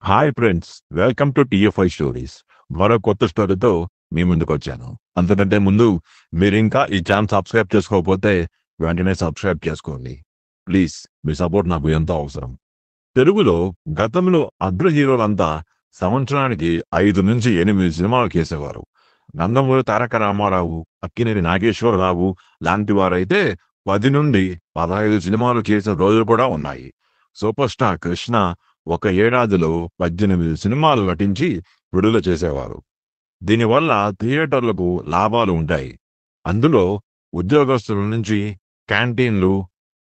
Hi friends, welcome to TFI stories. మరో కొత్త స్టోరీతో మీ ముందుకు వచ్చాను. అంతకంటే ముందు మీరు ఇంకా ఈ ఛానల్ సబ్స్క్రైబ్ చేసుకోకపోతే వెంటనే సబ్స్క్రైబ్ చేసుకోండి. ప్లీజ్, మీ సపోర్ట్ నాకు ఎంతో అవసరం. తెలుగులో గతంలో అగ్ర హీరోలంతా సంవత్సరానికి 5 నుంచి 8 సినిమాలు చేసేవారు. నందమూరి తారక రామారావు, అక్కినేని నాగేశ్వరరావు లాంటి వారైతే 10 నుండి 15 సినిమాలు చేసిన రోజులు కూడా ఉన్నాయి. సూపర్ స్టార్ కృష్ణ ఒక ఏడాదిలో 18 సినిమాలు నటించి విడుదల చేసేవారు. దీనివల్ల థియేటర్లకు లాభాలు ఉంటాయి. అందులో ఉద్యోగస్తుల నుంచి క్యాంటీన్లు,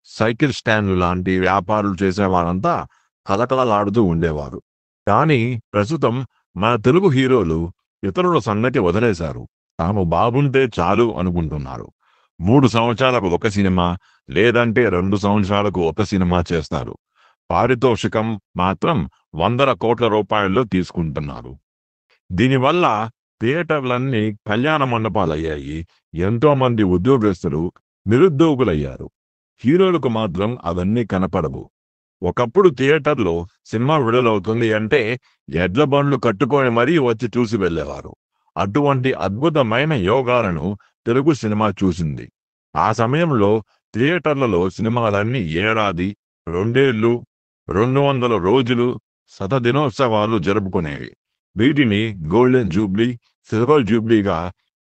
సైకిల్ స్టాండ్లు లాంటి వ్యాపారాలు చేసేవారంతా కలకలలాడుతూ ఉండేవారు. కానీ ప్రస్తుతం మన తెలుగు హీరోలు ఇతరుల సంగతి వదిలేశారు. తాము బాగుంటే చాలు అనుకుంటున్నారు. 3 సంవత్సరాలకు ఒక సినిమా, లేదంటే 2 సంవత్సరాలకు ఒక సినిమా చేస్తారు. పారితోషికం మాత్రం వందల కోట్ల రూపాయల్లో తీసుకుంటున్నారు. దీనివల్ల థియేటర్లన్నీ కళ్యాణ మండపాలయ్యాయి. ఎంతో మంది ఉద్యోగస్తులు నిరుద్యోగులయ్యారు. హీరోలకు మాత్రం అవన్నీ కనపడవు. ఒకప్పుడు థియేటర్లో సినిమా విడుదలవుతుంది అంటే ఎడ్ల బండ్లు కట్టుకొని మరీ వచ్చి చూసి వెళ్ళేవారు. అటువంటి అద్భుతమైన యోగాలను తెలుగు సినిమా చూసింది. ఆ సమయంలో థియేటర్లలో సినిమాలన్నీ ఏడాది, 2 ఏళ్ళు, 200 రోజులు, శతదినోత్సవాలు జరుపుకునేవి. వీటిని గోల్డెన్ జూబ్లీ, సిల్వర్ జూబ్లీగా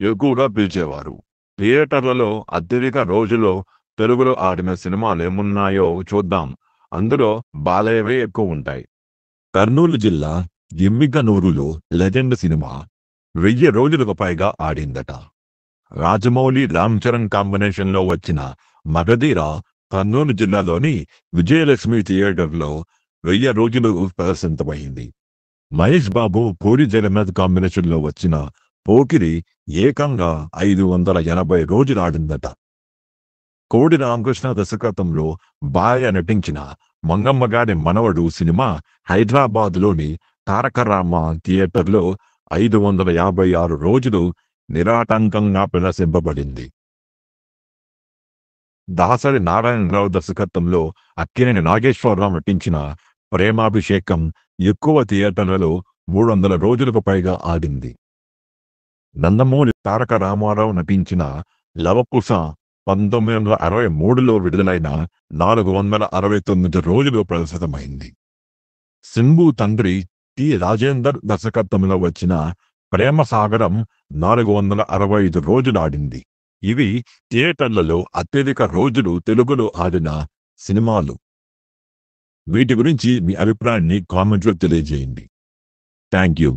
ఎక్కువగా పిలిచేవారు. థియేటర్లలో అత్యధిక రోజుల్లో తెలుగులో ఆడిన సినిమాలు ఏమున్నాయో చూద్దాం. అందులో బాలయ్యవే ఎక్కువ ఉంటాయి. కర్నూలు జిల్లా ఎమ్మిగనూరులో లెజెండ్ సినిమా 1000 రోజులకు పైగా ఆడిందట. రాజమౌళి, రామ్ చరణ్ కాంబినేషన్ లో వచ్చిన మగధీర కర్నూలు జిల్లాలోని విజయలక్ష్మి థియేటర్లో 1000 రోజులు ప్రదర్శితమైంది. మహేష్ బాబు, పూరి జగన్నాథ్ కాంబినేషన్ లో వచ్చిన పోకిరి ఏకంగా 580 రోజులు ఆడిందట. కోడి రామకృష్ణ దర్శకత్వంలో బాలయ్య నటించిన మంగమ్మ గారి మనవడు సినిమా హైదరాబాద్ లోని తారక రామ థియేటర్లో 556 రోజులు నిరాటంకంగా ప్రదర్శింపబడింది. దాసరి నారాయణరావు దర్శకత్వంలో అక్కినేని నాగేశ్వరరావు నటించిన ప్రేమాభిషేకం ఎక్కువ థియేటర్లలో 300 రోజులకు పైగా ఆడింది. నందమూరి తారక రామారావు నటించిన లవకుశ 1963లో విడుదలైన 469 రోజులు ప్రదర్శితమైంది. సింబు తండ్రి టి రాజేందర్ దర్శకత్వంలో వచ్చిన ప్రేమ సాగరం 465 రోజులు ఆడింది. ఇవి థియేటర్లలో అత్యధిక రోజులు తెలుగులో ఆడిన సినిమాలు. వీటి గురించి మీ అభిప్రాయాన్ని కామెంట్లో తెలియజేయండి. Thank you.